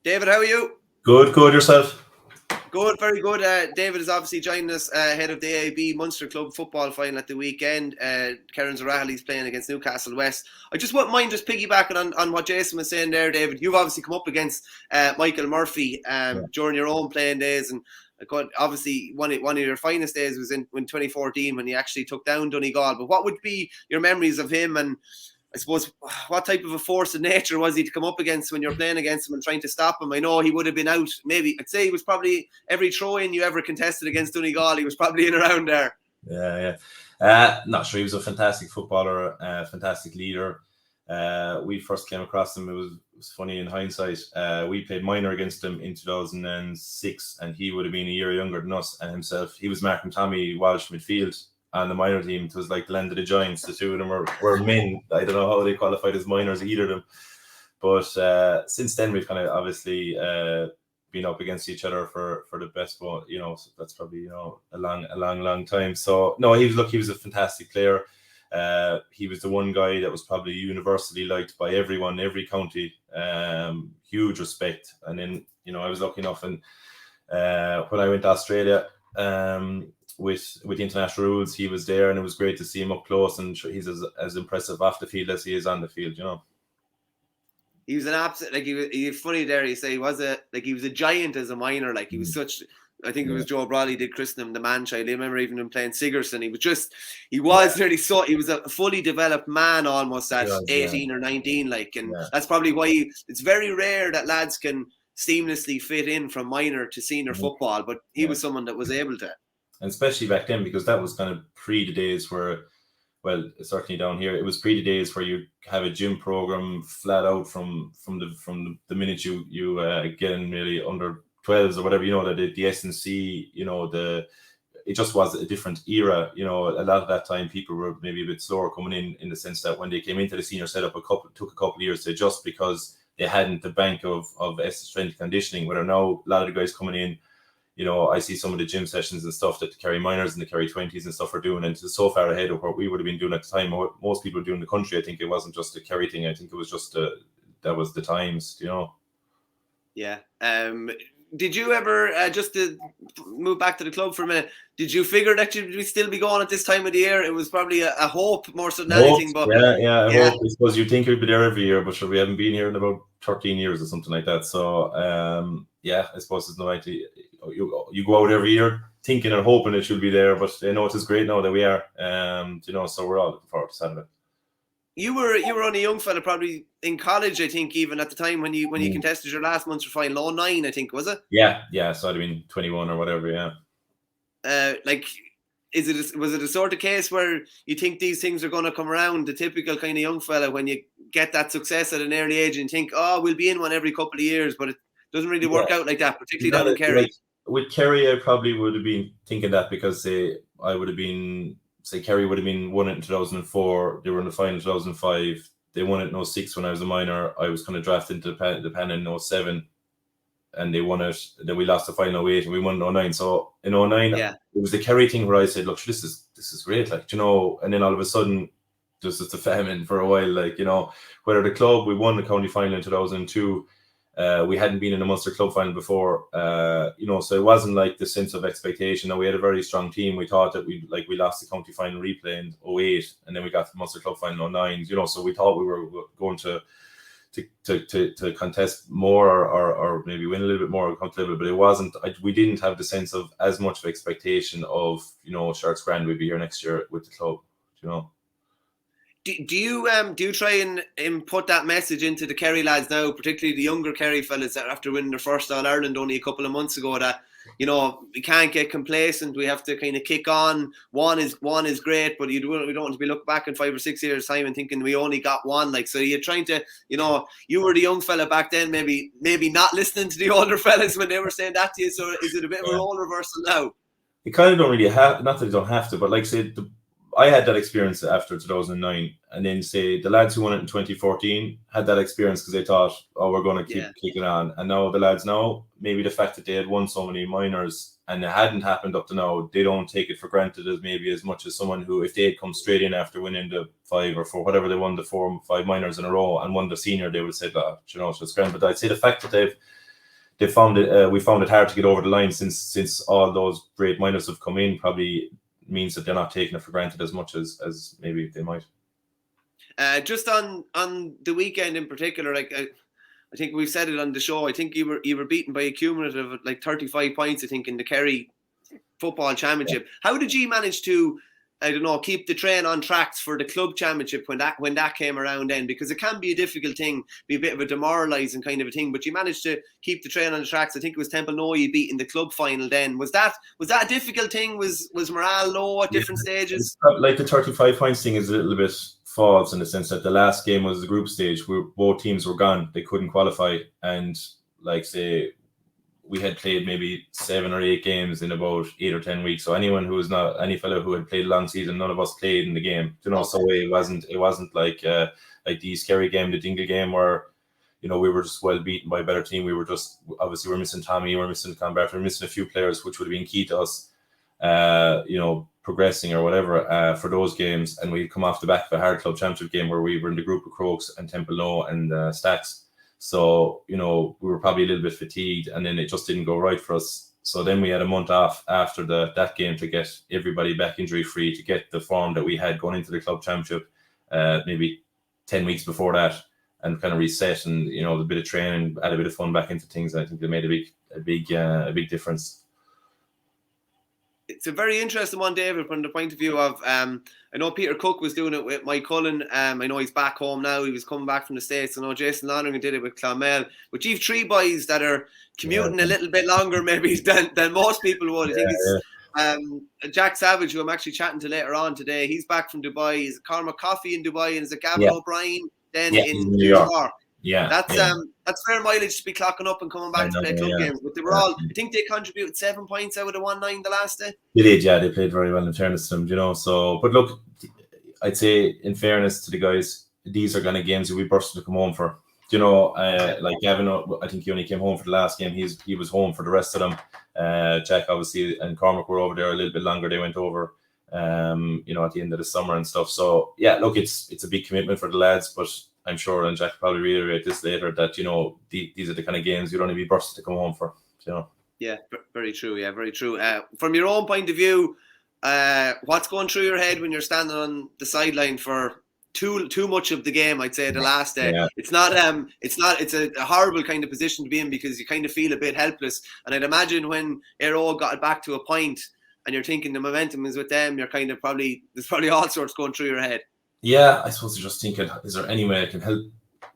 David, how are you? Good yourself? Good, very good. David is obviously joining us ahead of the AIB Munster Club football final at the weekend. Kerins is playing against Newcastle West. I just wouldn't mind just piggybacking on what Jason was saying there, David. You've obviously come up against Michael Murphy during your own playing days, and obviously one of your finest days was in 2014 when you actually took down Donegal. But what would be your memories of him, and I suppose what type of a force of nature was he to come up against when you're playing against him and trying to stop him? I know he would have been out. Maybe I'd say he was probably every throw-in you ever contested against Donegal, he was probably in around there. Yeah. Not sure. He was a fantastic footballer, fantastic leader. We first came across him. It was funny in hindsight. We played minor against him in 2006, and he would have been a year younger than us. And himself, he was marking Tommy Walsh midfield. On the minor team, it was like the land of the giants. The two of them were men. I don't know how they qualified as minors, either of them. But since then, we've kind of obviously been up against each other for the best one. So that's probably a long time. So no, he was a fantastic player. He was the one guy that was probably universally liked by everyone, every county. Huge respect. And then I was lucky enough, and when I went to Australia. With the international rules, he was there, and it was great to see him up close. And he's as impressive off the field as he is on the field. He was an absolute he was funny there. You say he was a giant as a minor. Like he was such. I think it was Joe Bradley did christen him the man child. I remember even him playing Sigerson. He was nearly so. He was a fully developed man almost at 18 or 19. That's probably why it's very rare that lads can seamlessly fit in from minor to senior football. But he was someone that was able to. And especially back then, because that was kind of pre the days where, well, certainly down here, it was pre the days where you have a gym program flat out from the minute you get in really under 12s or whatever, the S&C, it just was a different era. A lot of that time people were maybe a bit slower coming in the sense that when they came into the senior setup, took a couple of years to adjust because they hadn't the bank of strength conditioning. Where now a lot of the guys coming in, I see some of the gym sessions and stuff that the Kerry minors and the Kerry 20s and stuff are doing, and it's so far ahead of what we would have been doing at the time. Most people were doing in the country. I think it wasn't just a Kerry thing. I think it was just that was the times, Yeah. Did you ever, just to move back to the club for a minute, did you figure that you'd still be going at this time of the year? It was probably a hope more so than anything. But I hope. I suppose you'd think we'd be there every year, but sure, we haven't been here in about 13 years or something like that. So, I suppose there's no idea. You go out every year thinking and hoping it should be there, but I know it is great now that we are. So we're all looking forward to Saturday. You were only a young fella, probably in college, I think, even at the time when you contested your last Munster final, 09, I think, was it? Yeah. So I'd have been 21 or whatever. Yeah. Was it a sort of case where you think these things are going to come around? The typical kind of young fella, when you get that success at an early age and you think, we'll be in one every couple of years, but it doesn't really work out like that, particularly down in Kerry. With Kerry, I probably would have been thinking that because I would have been. Say Kerry would have been won it in 2004. They were in the final in 2005. They won it in 06 when I was a minor. I was kind of drafted into the pen in 07, and they won it. Then we lost the final 08, and we won in 09. So in 09, it was the Kerry thing where I said, "Look, this is great," And then all of a sudden, just a famine for a while, Whether the club, we won the county final in 2002. We hadn't been in a Munster club final before, so it wasn't like the sense of expectation. Now we had a very strong team. We thought that we lost the county final replay in 08, and then we got the Munster club final in 09. So we thought we were going to contest more or maybe win a little bit more comfort level, but it wasn't. We didn't have the sense of as much of expectation of Sharks Grand we'd be here next year with the club. Do you try and put that message into the Kerry lads now, particularly the younger Kerry fellas that after winning their first All-Ireland only a couple of months ago, that we can't get complacent, we have to kind of kick on. One is great, but we don't want to be looking back in 5 or 6 years time and thinking we only got one. So you're trying to, you were the young fella back then, maybe not listening to the older fellas when they were saying that to you. So is it a bit of a role reversal now? You kind of don't really have, not that you don't have to, but I had that experience after 2009, and then say the lads who won it in 2014 had that experience because they thought, we're going to keep kicking on. And now the lads now, maybe the fact that they had won so many minors and it hadn't happened up to now, they don't take it for granted as much as someone who, if they had come straight in after winning the 5 or 4, whatever they won, the 4 or 5 minors in a row and won the senior, they would say that, so it's grand. But I'd say the fact that they found it. We found it hard to get over the line since all those great minors have come in. Probably means that they're not taking it for granted as much as maybe they might. Just on the weekend in particular, like I think we said it on the show. I think you were beaten by a cumulative of like 35 points. I think in the Kerry football championship. Yeah. How did you manage to, I don't know, keep the train on tracks for the club championship when that came around then? Because it can be a difficult thing, be a bit of a demoralising kind of a thing. But you managed to keep the train on the tracks. I think it was Temple you beat in the club final. Then was that a difficult thing? Was morale low at different stages? Like the 35 points thing is a little bit false in the sense that the last game was the group stage where both teams were gone. They couldn't qualify, and like say we had played maybe 7 or 8 games in about 8 or 10 weeks. So anyone who was not any fellow who had played a long season, none of us played in the game. You know, so it wasn't like the Kerry game, the Dingle game, where we were just well beaten by a better team. We were just obviously we're missing Tommy, we're missing Conbert, we're missing a few players which would have been key to us, progressing or whatever for those games. And we'd come off the back of a hard club championship game where we were in the group of Crokes and Temple Low and Stacks. So, we were probably a little bit fatigued, and then it just didn't go right for us. So then we had a month off after that game to get everybody back injury-free, to get the form that we had going into the club championship maybe 10 weeks before that, and kind of reset and, a bit of training, add a bit of fun back into things. I think they made a big difference. It's a very interesting one, David, from the point of view of, I know Peter Cook was doing it with Mike Cullen. I know he's back home now. He was coming back from the States. I know Jason Lonergan did it with Clonmel. But you've 3 boys that are commuting a little bit longer maybe than most people would. I think it's Jack Savage, who I'm actually chatting to later on today. He's back from Dubai. He's Cormac Coffey in Dubai, and is it Gavin O'Brien then in New York. Yeah, that's fair mileage to be clocking up and coming back to play club games. But they were all, I think they contributed 7 points out of the 1-9 the last day. They did, yeah. They played very well in fairness to them, So, but look, I'd say in fairness to the guys, these are kind of games that we burst to come home for. Like Gavin, I think he only came home for the last game. He was home for the rest of them. Jack obviously and Cormac were over there a little bit longer. They went over, at the end of the summer and stuff. So yeah, look, it's a big commitment for the lads, but I'm sure, and Jack will probably reiterate this later, that, these are the kind of games you'd only be bursted to come home for, Yeah, very true. Yeah, very true. From your own point of view, what's going through your head when you're standing on the sideline for too much of the game? I'd say the last day. Yeah. It's a horrible kind of position to be in, because you kind of feel a bit helpless. And I'd imagine when Aero got it back to a point and you're thinking the momentum is with them, you're kind of there's probably all sorts going through your head. Yeah, I suppose you're just thinking, is there any way I can help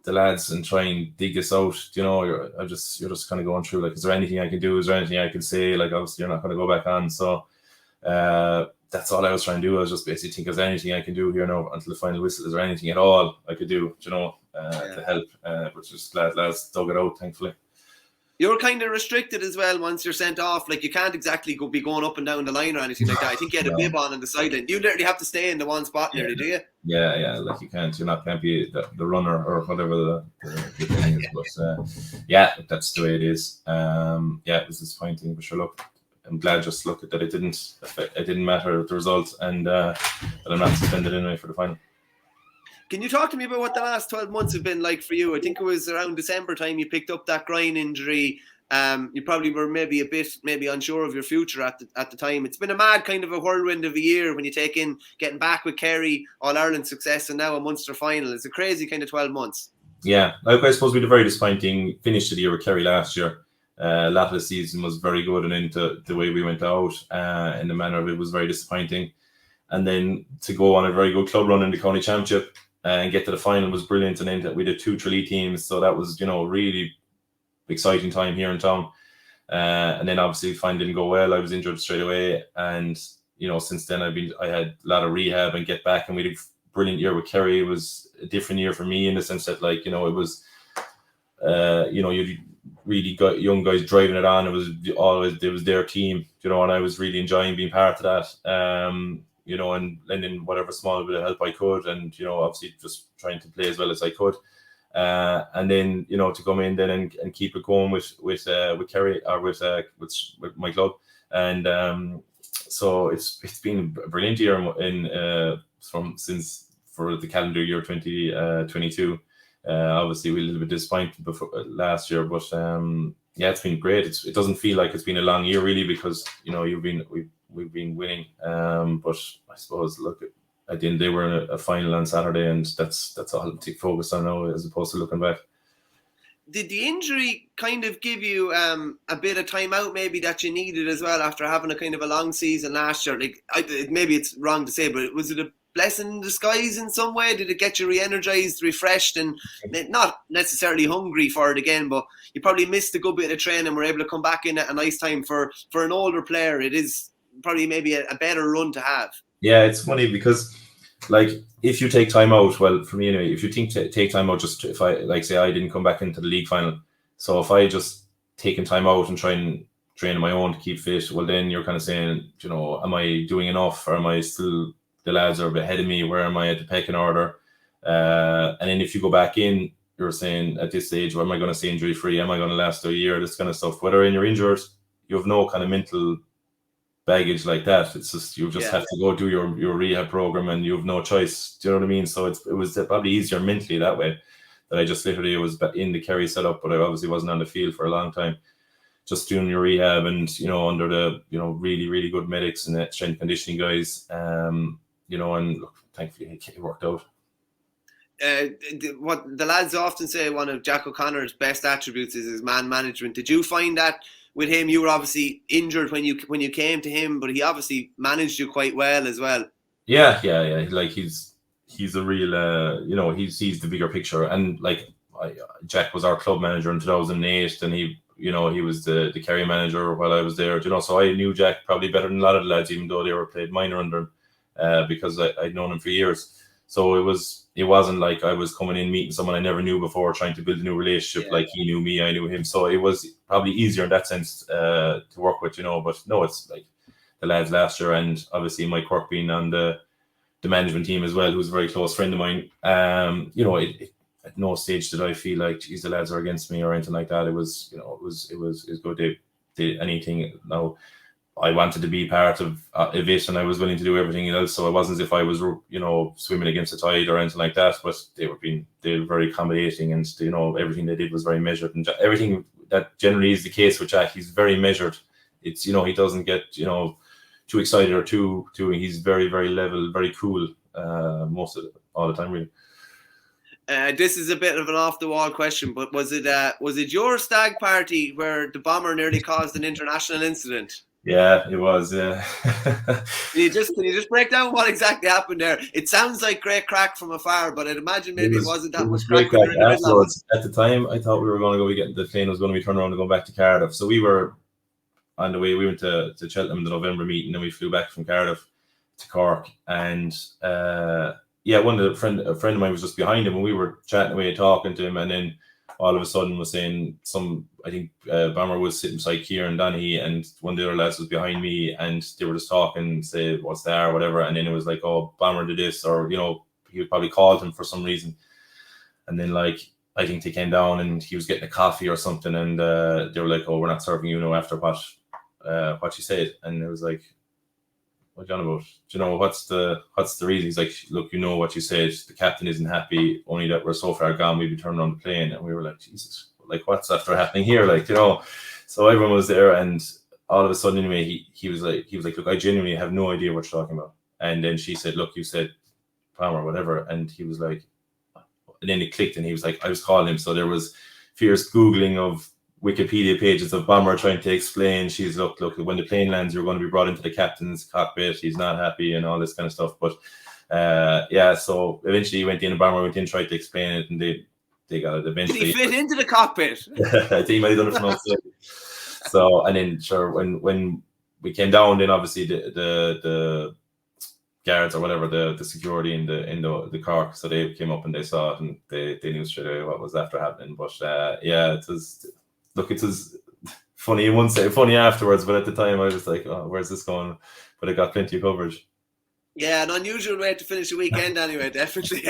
the lads and try and dig this out? You're just kind of going through, like, is there anything I can do? Is there anything I can say? Like, obviously you're not going to go back on. So that's all I was trying to do. I was just basically thinking, is there anything I can do here now until the final whistle? Is there anything at all I could do, to help? But just glad lads dug it out, thankfully. You're kind of restricted as well once you're sent off. Like, you can't exactly be going up and down the line or anything like that. I think you had a bib on the sideline. You literally have to stay in the one spot nearly, do you? Yeah. Like, you can't be the runner or whatever the thing is. But that's the way it is. It was disappointing, but sure, look, I'm glad just look at that it didn't matter the result, and that I'm not suspended anyway for the final. Can you talk to me about what the last 12 months have been like for you? I think it was around December time you picked up that groin injury. You probably were maybe a bit unsure of your future at the time. It's been a mad kind of a whirlwind of a year when you take in getting back with Kerry, All-Ireland success, and now a Munster final. It's a crazy kind of 12 months. Yeah, I suppose we had a very disappointing finish to the year with Kerry last year. A lot of the season was very good, and into the way we went out in the manner of it was very disappointing. And then to go on a very good club run in the county championship and get to the final was brilliant. And then we did 2 Tralee teams, so that was really exciting time here in town. And then obviously the final didn't go well. I was injured straight away, and since then I had a lot of rehab and get back, and we did a brilliant year with Kerry. It was a different year for me in the sense that it was you really got young guys driving it on. It was their team, and I was really enjoying being part of that. And lending whatever small bit of help I could, and obviously just trying to play as well as I could. And then to come in then and keep it going with Kerry or with my club, and so it's been a brilliant year since for the calendar year 2022. Obviously we were a little bit disappointed before last year, but yeah, it's been great. It doesn't feel like it's been a long year really, because we've been winning. But I suppose look, at the end they were in a final on Saturday, and that's all I'm focused on now, as opposed to looking back. Did the injury kind of give you a bit of time out maybe that you needed as well after having a kind of a long season last year? Like, maybe it's wrong to say, but was it a blessing in disguise in some way? Did it get you re-energized, refreshed, and not necessarily hungry for it again, but you probably missed a good bit of training and were able to come back in at a nice time for an older player? It is probably maybe a better run to have. Yeah, it's funny because, like, if you take time out, well, for me anyway, if you take time out, just if I, like, say I didn't come back into the league final, so if I just taken time out and try and train on my own to keep fit, well, then you're kind of saying, you know, am I doing enough, or am I still, the lads are ahead of me, where am I at the pecking order? And then if you go back in, you're saying at this stage, well, am I going to stay injury free? Am I going to last a year? This kind of stuff. Whether you're injured, you have no kind of mental baggage like that. It's just, you just have to go do your rehab program, and you have no choice. Do you know what I mean? So it was probably easier mentally that way, that I just literally was in the Kerry setup, but I obviously wasn't on the field for a long time, just doing your rehab, and, you know, under the, you know, really, really good medics and strength conditioning guys, you know, and look, thankfully it worked out. What the lads often say, one of Jack O'Connor's best attributes is his man management. Did you find that with him? You were obviously injured when you came to him, but he obviously managed you quite well as well. Yeah. Like, he's a real, you know, he's the bigger picture. And like, Jack was our club manager in 2008, and he was the Kerry manager while I was there. You know, so I knew Jack probably better than a lot of the lads, even though they were played minor under him, because I'd known him for years. So it wasn't like I was coming in, meeting someone I never knew before, trying to build a new relationship. Yeah. Like, he knew me, I knew him. So it was probably easier in that sense to work with, you know. But no, it's like the lads last year, and obviously Mike Quirk being on the management team as well, who's a very close friend of mine. You know, at no stage did I feel like, geez, the lads are against me or anything like that. It was, you know, it was good. They did anything. Now, I wanted to be part of it, and I was willing to do everything else. So it wasn't as if I was, you know, swimming against the tide or anything like that. But they were very accommodating, and, you know, everything they did was very measured. And everything that generally is the case with Jack, he's very measured. It's, you know, he doesn't get, you know, too excited or too. He's very, very level, very cool all the time, really. This is a bit of an off-the-wall question, but was it your stag party where the bomber nearly caused an international incident? Yeah, it was. Yeah. Can you just break down what exactly happened there? It sounds like great crack from afar, but I'd imagine maybe it wasn't that much crack. At the time, I thought we were going to go get the plane was going to be turned around and go back to Cardiff. So we were on the way. We went to Cheltenham, the November meeting, and we flew back from Cardiff to Cork. And a friend of mine was just behind him, and we were chatting away, talking to him, and then all of a sudden was saying I think Bomber was sitting beside Kieran Donaghy, and one of the other lads was behind me, and they were just talking, say, what's there, or whatever. And then it was like, oh, Bomber did this, or, you know, he probably called him for some reason. And then, like, I think they came down and he was getting a coffee or something, and they were like, oh, we're not serving you, after what you said. And it was like, what are you on about? Do you know, what's the reason? He's like, look, you know what you said, the captain isn't happy, only that we're so far gone, we'd be turning on the plane. And we were like, Jesus, like, what's after happening here? Like, you know, so everyone was there, and all of a sudden, anyway, he was like, look, I genuinely have no idea what you're talking about. And then she said, look, you said Palm or whatever. And he was like, and then it clicked, and he was like, I was calling him. So there was fierce Googling of Wikipedia pages of Bomber trying to explain, she's look, when the plane lands, you're going to be brought into the captain's cockpit, he's not happy, and all this kind of stuff. But so eventually he went in, and Bomber went in, tried to explain it, and they got it eventually. Did he fit into the cockpit? I think he might have done it from outside. So, and then sure, when we came down, then obviously the guards or whatever, the security in the Cork, so they came up and they saw it, and they knew straight away what was after happening. But it was funny. You wouldn't say funny afterwards, but at the time I was like, oh, where's this going? But it got plenty of coverage. Yeah, an unusual way to finish a weekend anyway, definitely,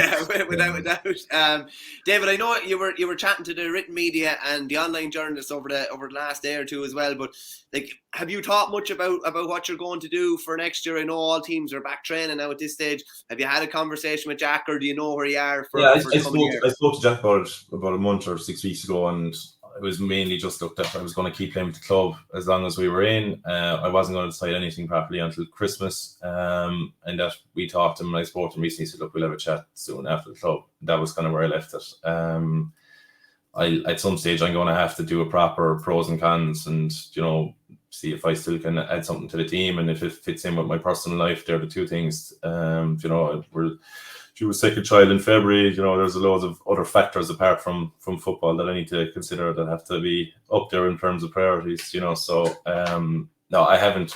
without doubt. David, I know you were chatting to the written media and the online journalists over the last day or two as well, but like, have you thought much about what you're going to do for next year? I know all teams are back training now at this stage. Have you had a conversation with Jack, or do you know where you are for I spoke to Jack about a month or 6 weeks ago, and it was mainly just looked at. I was going to keep playing with the club as long as we were in. I wasn't going to decide anything properly until Christmas. And that we talked to him, and I spoke to him recently. He said, "Look, we'll have a chat soon after the club." That was kind of where I left it. At some stage, I'm going to have to do a proper pros and cons, and see if I still can add something to the team, and if it fits in with my personal life. They're the two things. We're due a second child in February. There's a loads of other factors apart from football that I need to consider that have to be up there in terms of priorities. So no, I haven't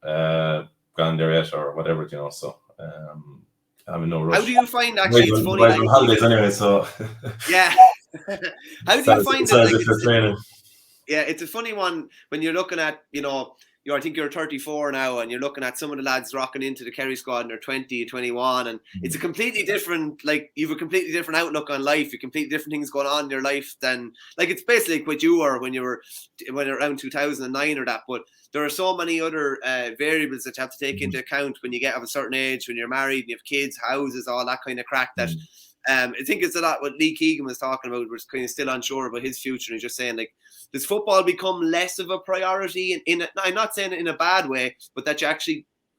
gone there yet or whatever. So I'm in no rush. How do you find actually? It's funny. On holidays anyway, so yeah. How do you find it? Yeah, it's a funny one when you're looking at, I think you're 34 now, and you're looking at some of the lads rocking into the Kerry squad and they're 20, 21, and it's a completely different, you've a completely different outlook on life. You completely different things going on in your life than, it's basically what you were when you're around 2009 or that, but there are so many other variables that you have to take into account when you get of a certain age, when you're married and you have kids, houses, all that kind of crack that... I think it's a lot what Lee Keegan was talking about. We're kind of still unsure about his future. And he's just saying, does football become less of a priority? I'm not saying it in a bad way, but that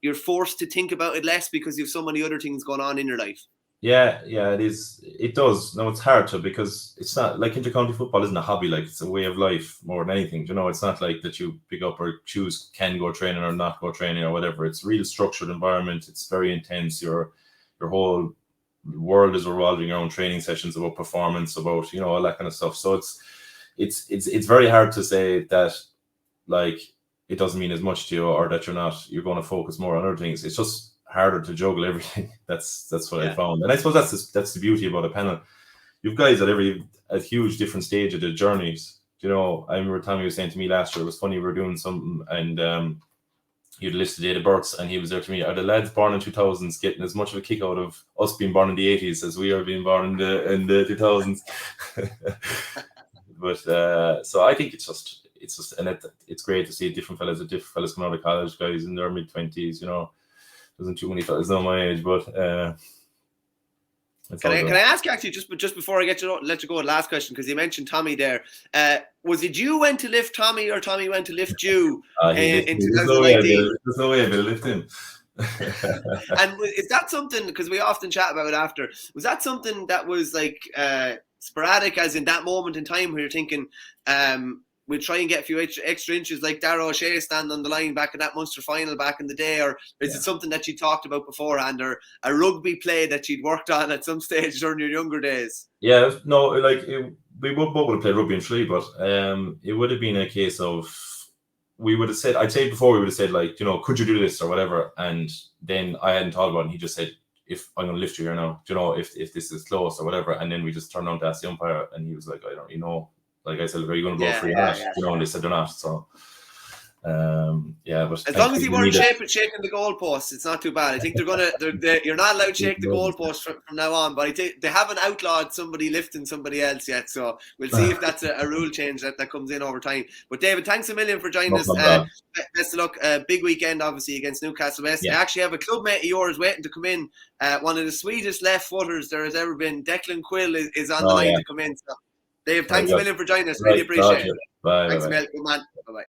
you're forced to think about it less because you have so many other things going on in your life. Yeah, it is. It does. No, it's hard to, because it's not like intercounty football isn't a hobby. It's a way of life more than anything. It's not like that you pick up or choose can go training or not go training or whatever. It's a real structured environment. It's very intense. Your whole world is revolving around training sessions, about performance, about all that kind of stuff. So it's very hard to say that it doesn't mean as much to you, or that you're going to focus more on other things. It's just harder to juggle everything. That's what I found, and I suppose that's the beauty about a panel. You've guys at a huge different stage of the journeys. I remember Tommy was saying to me last year, it was funny, we were doing something, and you'd listed date of births, and he was there to me. Are the lads born in 2000s getting as much of a kick out of us being born in the 80s as we are being born in the 2000s? But so I think it's just, and it's great to see different fellas coming out of college, guys in their mid-20s. Doesn't too many fellas know my age, but can I ask you actually just before I let you go, last question, because you mentioned Tommy there. Was it you went to lift Tommy, or Tommy went to lift you in 2019? There's no way I'd lift him. And is that something, because we often chat about it after, was that something that was sporadic, as in that moment in time where you're thinking, we'll try and get a few extra inches like Darragh O'Shea standing on the line back in that Munster final back in the day, or is it something that you talked about beforehand, or a rugby play that you'd worked on at some stage during your younger days? Yeah, no, we both would have played rugby and flee, but it would have been a case of, we would have said, I'd say before, we would have said could you do this or whatever, and then I hadn't thought about it, and he just said, if I'm going to lift you here now, if this is close or whatever, and then we just turned on to ask the umpire, and he was like, I don't, like I said, are you going to blow for your hat? And they said they're not. So, but as long as you weren't shaking the goalposts, it's not too bad. I think you're not allowed to shake the goalposts from now on. But I think they haven't outlawed somebody lifting somebody else yet. So we'll see if that's a rule change that comes in over time. But David, thanks a million for joining us. Best of luck. Big weekend, obviously, against Newcastle West. Yeah. I actually have a clubmate of yours waiting to come in. One of the sweetest left footers there has ever been. Declan Quill is on the line to come in. So, Dave, thanks a million for joining us. Really appreciate it. Bye. Thanks a million. Good man. Bye-bye.